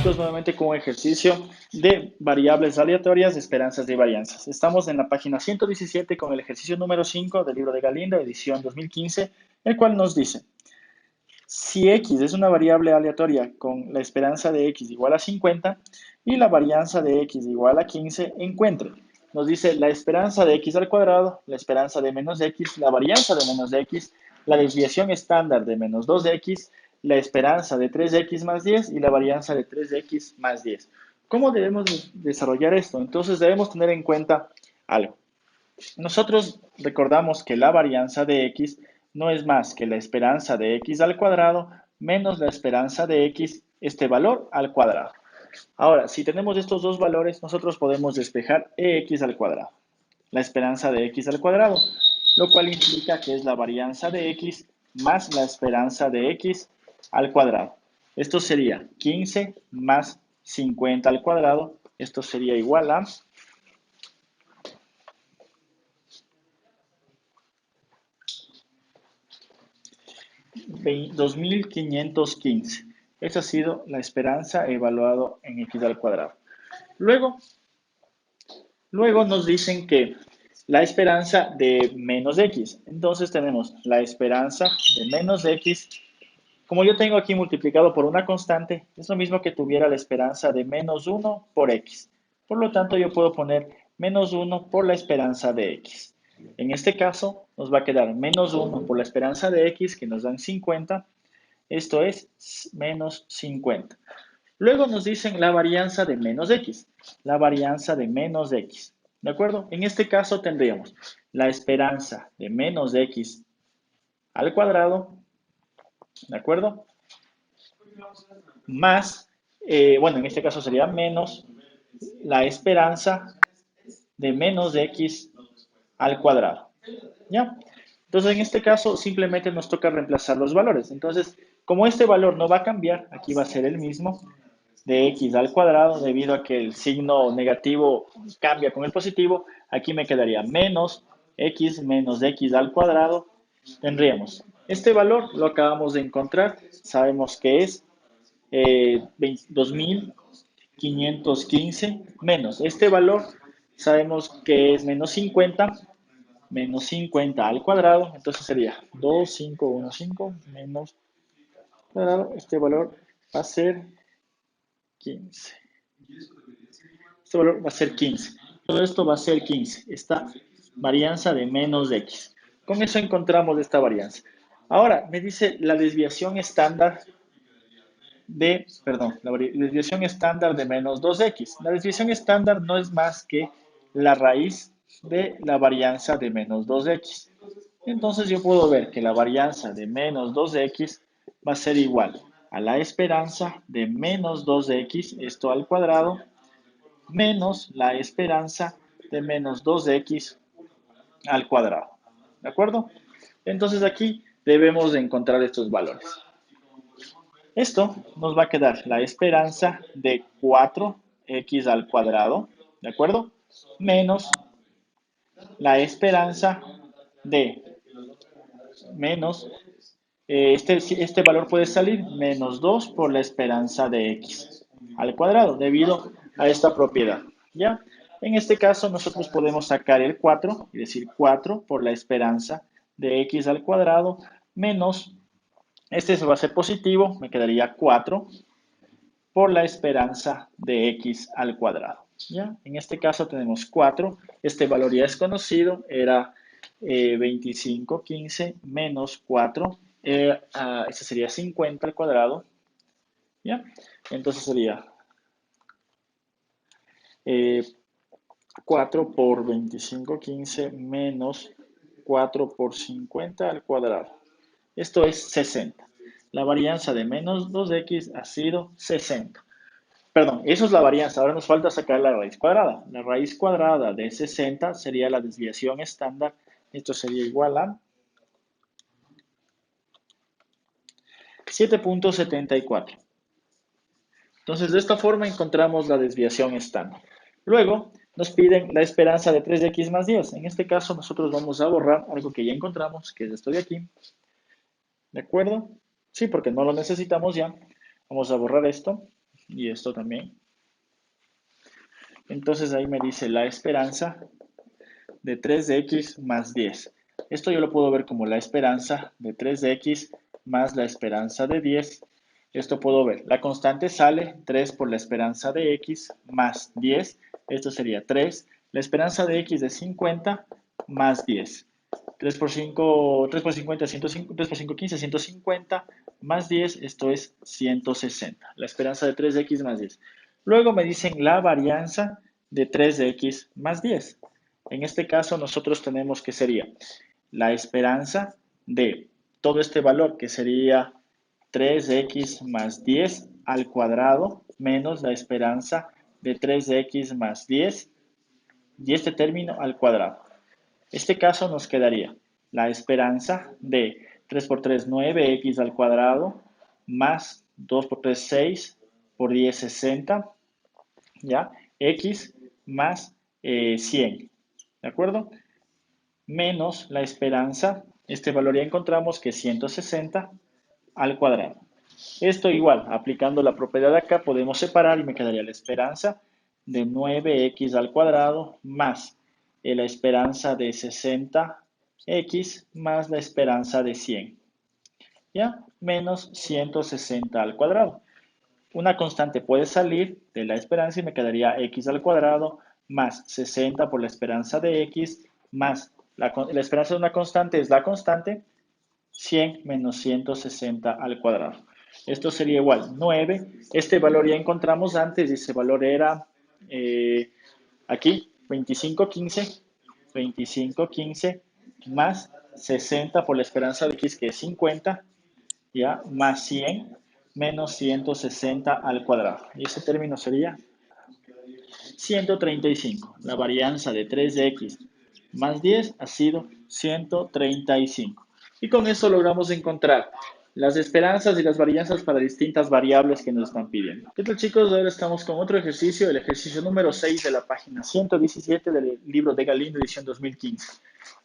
chicos, nuevamente con un ejercicio de variables aleatorias de esperanzas y varianzas. Estamos en la página 117 con el ejercicio número 5 del libro de Galindo, edición 2015, el cual nos dice, si x es una variable aleatoria con la esperanza de x igual a 50 y la varianza de x igual a 15, encuentre. Nos dice la esperanza de x al cuadrado, la esperanza de menos x, la varianza de menos x, la desviación estándar de menos 2x, la esperanza de 3x más 10 y la varianza de 3x más 10. ¿Cómo debemos desarrollar esto? Entonces debemos tener en cuenta algo. Nosotros recordamos que la varianza de x no es más que la esperanza de x al cuadrado menos la esperanza de x, este valor al cuadrado. Ahora, si tenemos estos dos valores, nosotros podemos despejar ex al cuadrado, la esperanza de x al cuadrado, lo cual implica que es la varianza de x más la esperanza de x al cuadrado. Esto sería 15 más 50 al cuadrado. Esto sería igual a 2515. Esa ha sido la esperanza evaluado en x al cuadrado. Luego nos dicen que la esperanza de menos x. Entonces tenemos la esperanza de menos x. Como yo tengo aquí multiplicado por una constante, es lo mismo que tuviera la esperanza de menos 1 por x. Por lo tanto, yo puedo poner menos 1 por la esperanza de x. En este caso, nos va a quedar menos 1 por la esperanza de x, que nos dan 50. Esto es menos 50. Luego nos dicen la varianza de menos x. La varianza de menos x. ¿De acuerdo? En este caso tendríamos la esperanza de menos x al cuadrado. ¿De acuerdo? Más, bueno, en este caso sería menos la esperanza de menos x al cuadrado. ¿Ya? Entonces, en este caso, simplemente nos toca reemplazar los valores. Entonces, como este valor no va a cambiar, aquí va a ser el mismo de x al cuadrado, debido a que el signo negativo cambia con el positivo. Aquí me quedaría menos x al cuadrado. Tendríamos este valor, lo acabamos de encontrar, sabemos que es 2515 menos este valor, sabemos que es menos 50 al cuadrado, entonces sería 2515 menos cuadrado, este valor va a ser 15. Este valor va a ser 15. Todo esto va a ser 15, esta varianza de menos x. Con eso encontramos esta varianza. Ahora, me dice la desviación estándar la desviación estándar de menos 2x. La desviación estándar no es más que la raíz de la varianza de menos 2x. Entonces yo puedo ver que la varianza de menos 2x va a ser igual a la esperanza de menos 2x, esto al cuadrado, menos la esperanza de menos 2x al cuadrado. ¿De acuerdo? Entonces aquí debemos de encontrar estos valores. Esto nos va a quedar la esperanza de 4x al cuadrado, ¿de acuerdo? Menos la esperanza de menos, este valor puede salir menos 2 por la esperanza de x al cuadrado, debido a esta propiedad, ¿ya? En este caso nosotros podemos sacar el 4, es decir, 4 por la esperanza de x al cuadrado, menos, este va a ser positivo, me quedaría 4 por la esperanza de x al cuadrado. ¿Ya? En este caso tenemos 4, este valor ya es conocido, era 2515 menos 4, este sería 50 al cuadrado. ¿Ya? Entonces sería 4 por 2515 menos 4 por 50 al cuadrado. Esto es 60. La varianza de menos 2x ha sido 60. Perdón, eso es la varianza. Ahora nos falta sacar la raíz cuadrada. La raíz cuadrada de 60 sería la desviación estándar. Esto sería igual a 7.74. Entonces, de esta forma encontramos la desviación estándar. Luego, nos piden la esperanza de 3x más 10. En este caso, nosotros vamos a borrar algo que ya encontramos, que es esto de aquí. ¿De acuerdo? Sí, porque no lo necesitamos ya. Vamos a borrar esto. y esto también. Entonces ahí me dice la esperanza de 3 de x más 10. Esto yo lo puedo ver como la esperanza de 3 de x más la esperanza de 10. Esto puedo ver. La constante sale 3 por la esperanza de x más 10. Esto sería 3. La esperanza de x de 50 más 10. 3 por 5, 3 por 50, 105, 3 por 5, 15, 150 más 10, esto es 160. La esperanza de 3 de x más 10. Luego me dicen la varianza de 3 de x más 10. En este caso nosotros tenemos que sería la esperanza de todo este valor que sería 3x más 10 al cuadrado menos la esperanza de 3x más 10 y este término al cuadrado. Este caso nos quedaría la esperanza de 3 por 3, 9x al cuadrado más 2 por 3, 6 por 10, 60, ¿ya? X más 100, ¿de acuerdo? Menos la esperanza, este valor ya encontramos que es 160 al cuadrado. Esto igual, aplicando la propiedad de acá, podemos separar y me quedaría la esperanza de 9x al cuadrado más la esperanza de 60x más la esperanza de 100, ¿ya? Menos 160 al cuadrado. Una constante puede salir de la esperanza y me quedaría x al cuadrado más 60 por la esperanza de x más la esperanza de una constante es la constante 100 menos 160 al cuadrado. Esto sería igual 9. Este valor ya encontramos antes y ese valor era aquí 2515, 2515 más 60 por la esperanza de x que es 50, ya, más 100 menos 160 al cuadrado. Y ese término sería 135. La varianza de 3 de x más 10 ha sido 135. Y con eso logramos encontrar las esperanzas y las varianzas para distintas variables que nos están pidiendo. ¿Qué tal, chicos? Ahora estamos con otro ejercicio, el ejercicio número 6 de la página 117 del libro de Galindo, edición 2015.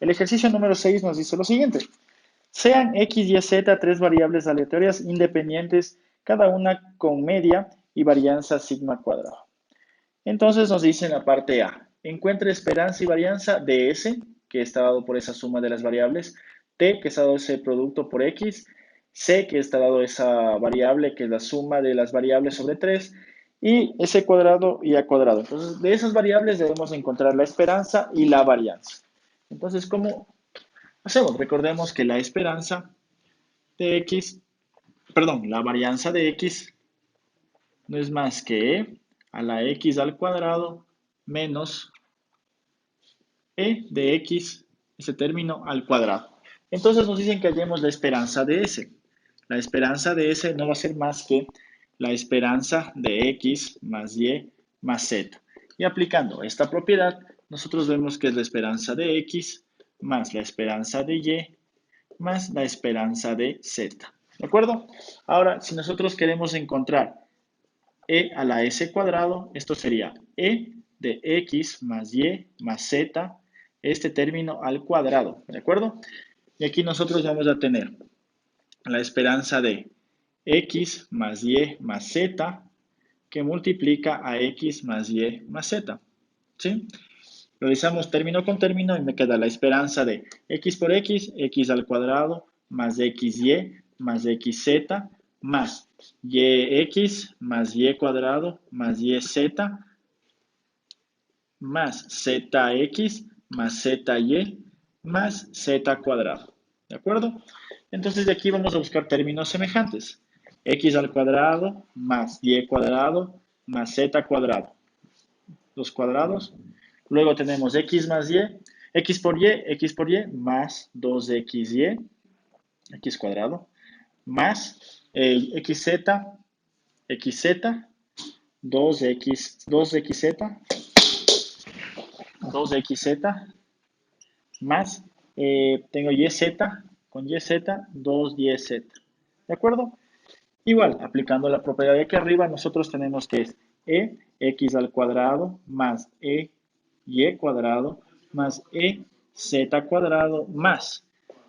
El ejercicio número 6 nos dice lo siguiente. Sean x, y, z tres variables aleatorias independientes, cada una con media y varianza sigma cuadrado. Entonces nos dice en la parte A, encuentre esperanza y varianza de S, que está dado por esa suma de las variables, T, que está dado ese producto por X, C, que está dado esa variable, que es la suma de las variables sobre 3, y S cuadrado y A cuadrado. Entonces, de esas variables debemos encontrar la esperanza y la varianza. Entonces, ¿cómo hacemos? Recordemos que la esperanza de X, perdón, la varianza de X no es más que E a la X al cuadrado menos E de X, ese término al cuadrado. Entonces nos dicen que hallemos la esperanza de S. La esperanza de S no va a ser más que la esperanza de X más Y más Z. Y aplicando esta propiedad, nosotros vemos que es la esperanza de X más la esperanza de Y más la esperanza de Z. ¿De acuerdo? Ahora, si nosotros queremos encontrar E a la S cuadrado, esto sería E de X más Y más Z, este término al cuadrado, ¿de acuerdo? Y aquí nosotros vamos a tener la esperanza de X más Y más Z que multiplica a X más Y más Z, ¿sí? Realizamos término con término y me queda la esperanza de X por X al cuadrado, más XY, más XZ, más YX, más Y cuadrado, más YZ, más ZX, más ZY, más Z cuadrado. ¿De acuerdo? Entonces de aquí vamos a buscar términos semejantes. X al cuadrado, más Y cuadrado, más Z cuadrado. Los cuadrados. Luego tenemos X más Y, X por Y, más 2XY, X cuadrado, más XZ, XZ, 2XZ, 2XZ, más, tengo YZ, con YZ, 2YZ. ¿De acuerdo? Igual, aplicando la propiedad de aquí arriba, nosotros tenemos que es X al cuadrado más Y cuadrado más Z cuadrado más.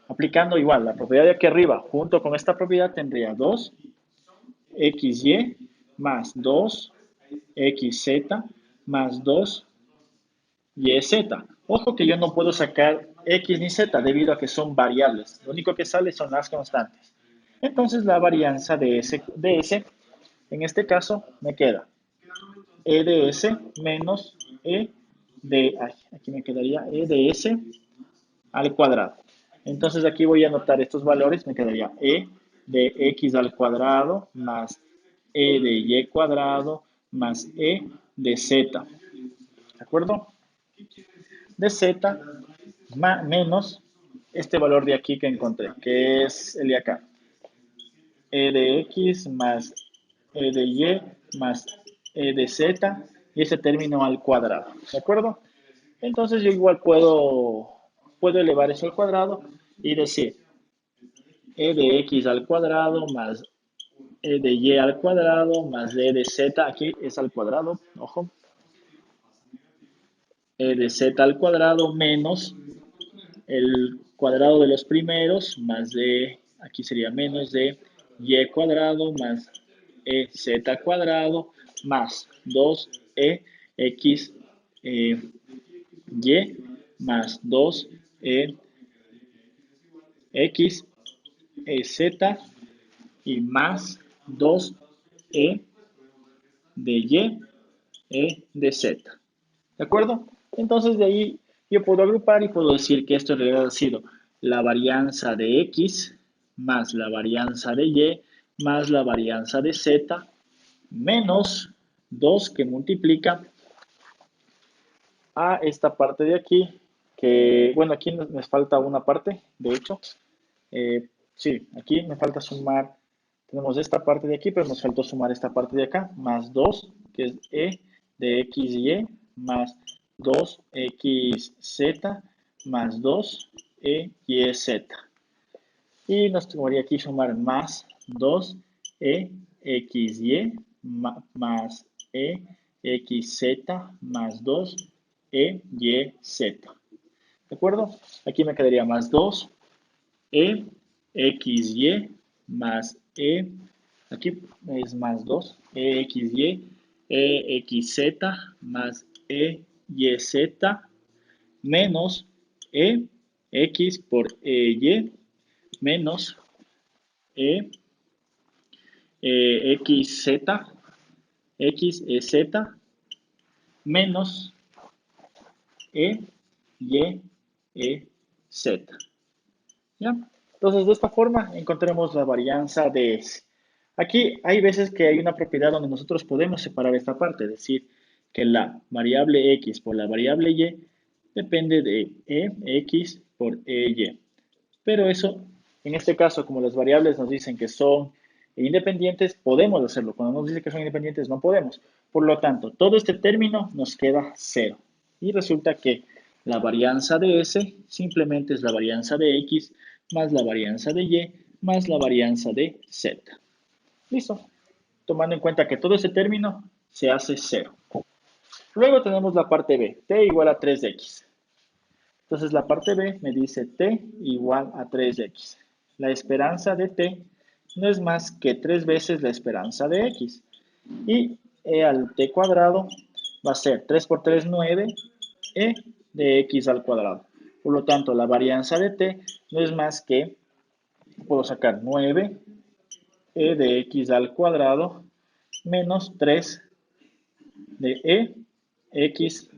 Aplicando igual la propiedad de aquí arriba, junto con esta propiedad tendría 2XY más 2xz más 2yz. Ojo que yo no puedo sacar x ni z debido a que son variables. Lo único que sale son las constantes. Entonces la varianza de S en este caso me queda E de S menos E de, aquí me quedaría E de S al cuadrado. Entonces aquí voy a anotar estos valores, me quedaría E de X al cuadrado más E de Y cuadrado más E de Z. ¿De acuerdo? De Z menos este valor de aquí que encontré, que es el de acá. E de X más E de Y más E de Z y ese término al cuadrado. ¿De acuerdo? Entonces yo igual puedo elevar eso al cuadrado y decir E de X al cuadrado más E de Y al cuadrado más E de Z, aquí es al cuadrado, ojo, E de Z al cuadrado menos el cuadrado de los primeros más de, aquí sería menos de y cuadrado más z cuadrado más 2x y más 2x z y más 2e de y de z. ¿De acuerdo? Entonces de ahí yo puedo agrupar y puedo decir que esto en realidad ha sido la varianza de x más la varianza de y más la varianza de z menos 2 que multiplica a esta parte de aquí, que bueno, aquí me falta una parte, de hecho. Sí, aquí me falta sumar, tenemos esta parte de aquí, pero nos faltó sumar esta parte de acá, más 2 que es e de x y y, más 2xz más 2e y z. Y nos tocaría aquí sumar más 2e xy más e xz más 2e yz. ¿De acuerdo? Aquí me quedaría más 2 e xy más aquí es más 2 e xy e xz más e yz menos e x por e y menos e xz xz menos e y z. ¿Ya? Entonces, de esta forma encontremos la varianza de S. Aquí hay veces que hay una propiedad donde nosotros podemos separar esta parte, es decir, que la variable X por la variable Y depende de X por Y. Pero eso, en este caso, como las variables nos dicen que son independientes, podemos hacerlo. Cuando nos dice que son independientes, no podemos. Por lo tanto, todo este término nos queda cero. Y resulta que la varianza de S simplemente es la varianza de X más la varianza de Y más la varianza de Z. Listo. Tomando en cuenta que todo ese término se hace cero. Luego tenemos la parte B, t igual a 3x. Entonces la parte B me dice t igual a 3x. La esperanza de t no es más que 3 veces la esperanza de x. Y e al t cuadrado va a ser 3 por 3, 9, e de x al cuadrado. Por lo tanto, la varianza de t no es más que, puedo sacar 9, e de x al cuadrado, menos 3 de x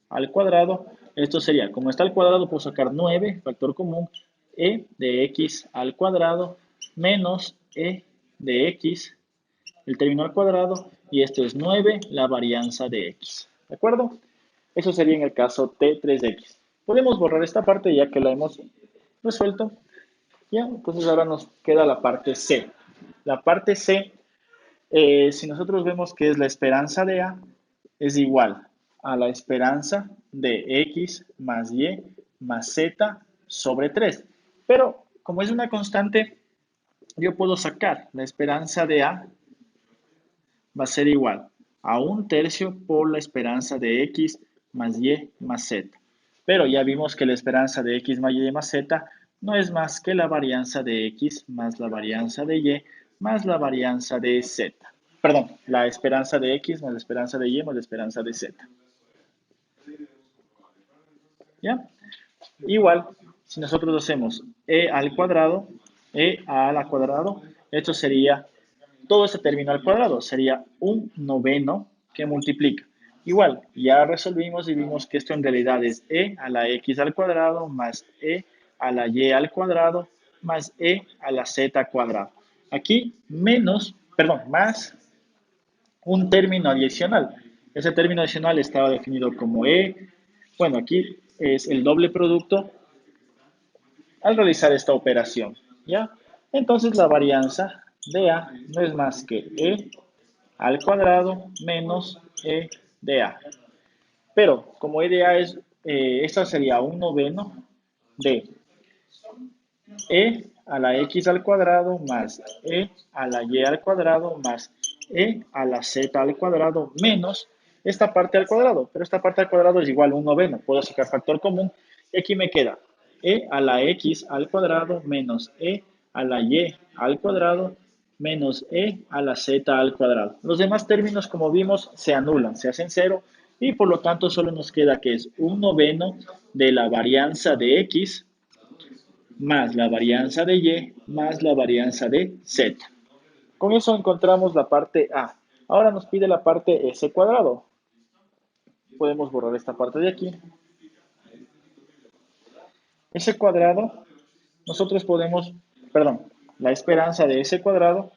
al cuadrado. Esto sería, como está al cuadrado, puedo sacar 9, factor común, e de x al cuadrado, menos e de x, el término al cuadrado, y esto es 9, la varianza de x. ¿De acuerdo? Eso sería en el caso T3X. Podemos borrar esta parte ya que la hemos resuelto. Ya, entonces ahora nos queda la parte C. La parte C, si nosotros vemos que es la esperanza de A, es igual a la esperanza de X más Y más Z sobre 3. Pero como es una constante, yo puedo sacar la esperanza de A va a ser igual a 1/3 por la esperanza de X más Y más Z. Pero ya vimos que la esperanza de X más Y más Z no es más que la varianza de X más la varianza de Y más la varianza de Z. perdón, la esperanza de x más la esperanza de y más la esperanza de z. ¿Ya? Igual, si nosotros hacemos e a la cuadrado, esto sería todo este término al cuadrado, sería un noveno que multiplica. Igual, ya resolvimos y vimos que esto en realidad es e a la x al cuadrado más e a la y al cuadrado más e a la z cuadrado. Aquí menos, perdón, más un término adicional. Ese término adicional estaba definido como e. Bueno, aquí es el doble producto al realizar esta operación, ¿ya? Entonces la varianza de A no es más que E al cuadrado menos E de A. Pero como E de A es, esta sería un noveno de E a la X al cuadrado más E a la Y al cuadrado más E a la Z al cuadrado menos esta parte al cuadrado. Pero esta parte al cuadrado es igual a un noveno. Puedo sacar factor común y aquí me queda E a la X al cuadrado menos E a la Y al cuadrado menos E a la Z al cuadrado. Los demás términos, como vimos, se anulan, se hacen cero y por lo tanto solo nos queda que es un noveno de la varianza de X más la varianza de y más la varianza de z. Con eso encontramos la parte A. Ahora nos pide la parte S cuadrado. Podemos borrar esta parte de aquí. S cuadrado, nosotros podemos, perdón, la esperanza de S cuadrado,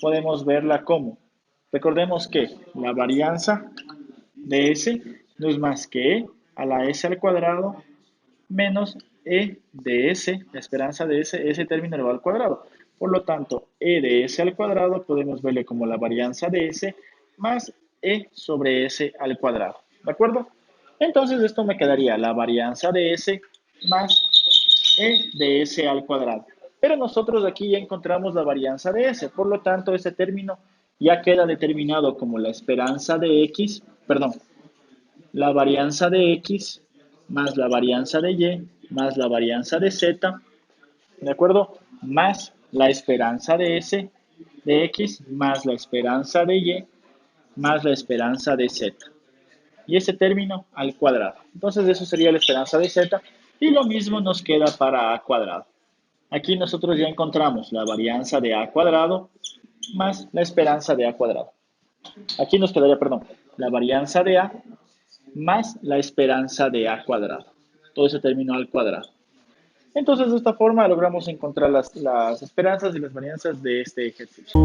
podemos verla como. Recordemos que la varianza de S no es más que E a la S al cuadrado menos E de S, la esperanza de S, ese término elevado al cuadrado. Por lo tanto, E de S al cuadrado podemos verle como la varianza de S más E sobre S al cuadrado. ¿De acuerdo? Entonces esto me quedaría la varianza de S más E de S al cuadrado. Pero nosotros aquí ya encontramos la varianza de S. Por lo tanto, ese término ya queda determinado como la esperanza de X, perdón, la varianza de X más la varianza de Y más la varianza de Z, ¿de acuerdo? Más la esperanza de S de X más la esperanza de Y más la esperanza de Z. Y ese término al cuadrado. Entonces eso sería la esperanza de Z y lo mismo nos queda para A cuadrado. Aquí nosotros ya encontramos la varianza de A cuadrado más la esperanza de A cuadrado. Aquí nos quedaría, perdón, la varianza de A más la esperanza de A cuadrado. Todo ese término al cuadrado. Entonces, de esta forma logramos encontrar las esperanzas y las varianzas de este ejercicio.